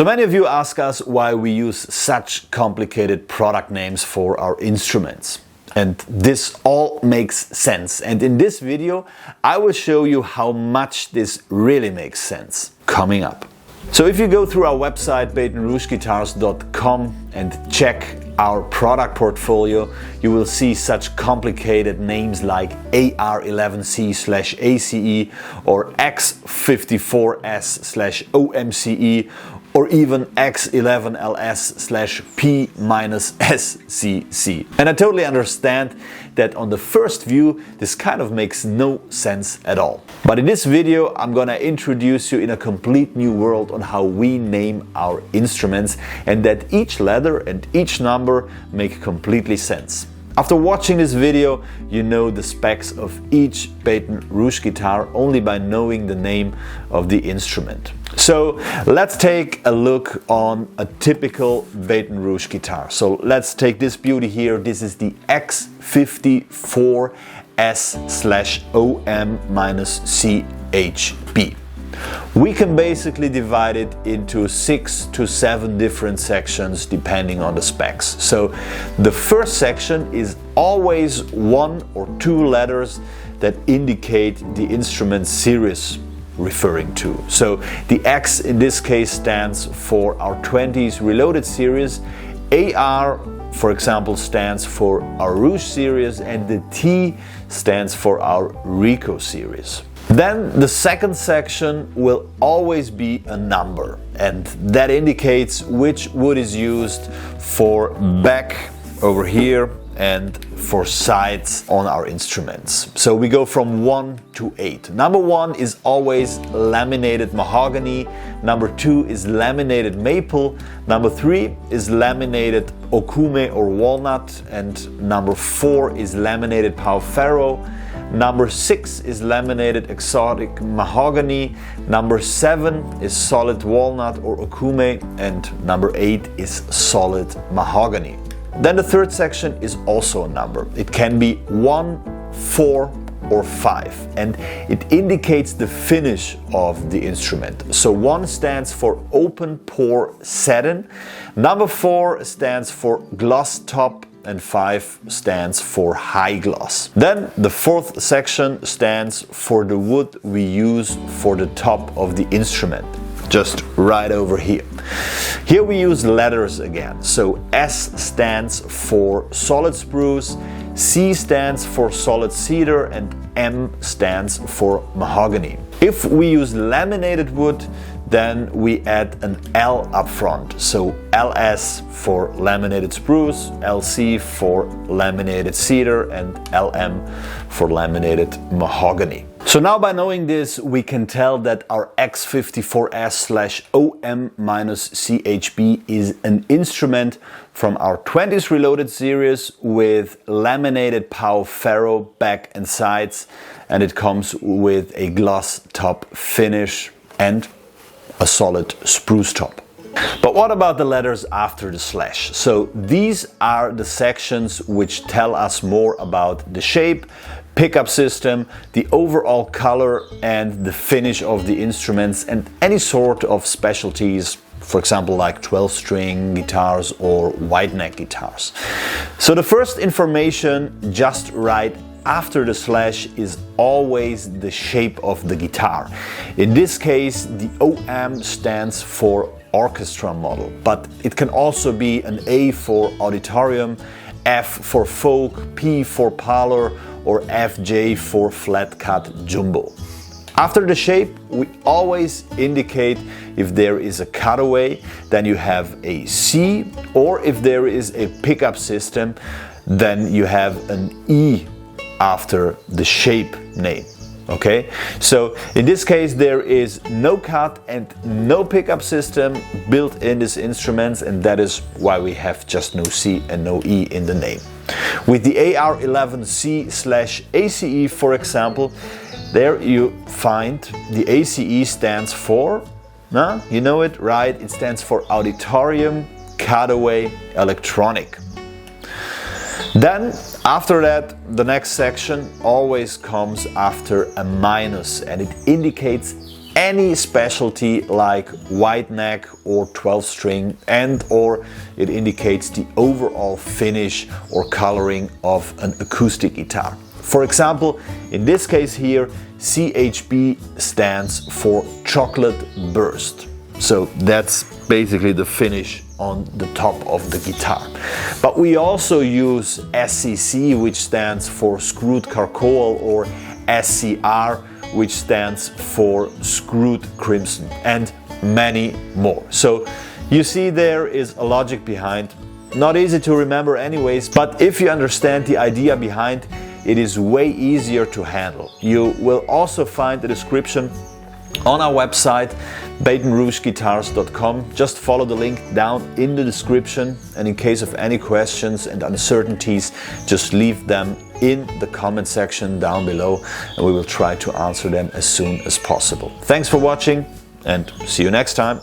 So many of you ask us why we use such complicated product names for our instruments. And this all makes sense. And in this video, I will show you how much this really makes sense coming up. So if you go through our website, batonrougeguitars.com, and check our product portfolio, you will see such complicated names like AR11C/ACE or X54S/OMCE or even X11LS/P-SCC. And I totally understand that on the first view this kind of makes no sense at all. But in this video I'm gonna introduce you in a complete new world on how we name our instruments, and that each letter and each number make completely sense. After watching this video, you know the specs of each Baton Rouge guitar only by knowing the name of the instrument. So let's take a look on a typical Baton Rouge guitar. So let's take this beauty here. This is the X54S/OM-CHB. We can basically divide it into 6 to 7 different sections depending on the specs. So the first section is always 1 or 2 letters that indicate the instrument series referring to. So the X in this case stands for our 20s Reloaded series, AR for example stands for our Rouge series, and the T stands for our Rico series. Then the second section will always be a number, and that indicates which wood is used for back over here and for sides on our instruments. So we go from 1 to 8. Number 1 is always laminated mahogany, number 2 is laminated maple, number 3 is laminated okume or walnut, and number 4 is laminated pau ferro. Number 6 is laminated exotic mahogany, number 7 is solid walnut or okume, and number 8 is solid mahogany. Then the third section is also a number. It can be 1, 4 or 5, and it indicates the finish of the instrument. So 1 stands for open pore satin, number 4 stands for gloss top, and 5 stands for high gloss. Then the fourth section stands for the wood we use for the top of the instrument, just right over here. Here we use letters again. So S stands for solid spruce, C stands for solid cedar, and M stands for mahogany. If we use laminated wood, then we add an L up front. So LS for laminated spruce, LC for laminated cedar, and LM for laminated mahogany. So now by knowing this, we can tell that our X54S/OM-CHB is an instrument from our 20s Reloaded series with laminated pau ferro back and sides, and it comes with a gloss top finish and a solid spruce top. But what about the letters after the slash? So these are the sections which tell us more about the shape, pickup system, the overall color and the finish of the instruments, and any sort of specialties, for example like 12-string guitars or wide neck guitars. So the first information just right after the slash is always the shape of the guitar. In this case the OM stands for orchestra model, but it can also be an A for auditorium, F for folk, P for parlor, or FJ for flat cut jumbo. After the shape we always indicate if there is a cutaway, then you have a C, or if there is a pickup system, then you have an E after the shape name. Okay, so in this case there is no cut and no pickup system built in this instruments, and that is why we have just no C and no E in the name. With the AR11C/ACE for example, there you find the ACE stands for, you know it, right? It stands for auditorium, cutaway, electronic. Then after that, the next section always comes after a minus, and it indicates any specialty like wide neck or 12 string, and or it indicates the overall finish or coloring of an acoustic guitar. For example, in this case here, CHB stands for chocolate burst. So that's basically the finish on the top of the guitar. But we also use SCC, which stands for screwed charcoal, or SCR, which stands for screwed crimson, and many more. So you see there is a logic behind. Not easy to remember anyways, but if you understand the idea behind, it is way easier to handle. You will also find the description on our website, batonrougeguitars.com. Just follow the link down in the description, and in case of any questions and uncertainties, just leave them in the comment section down below, and we will try to answer them as soon as possible. Thanks for watching, and see you next time.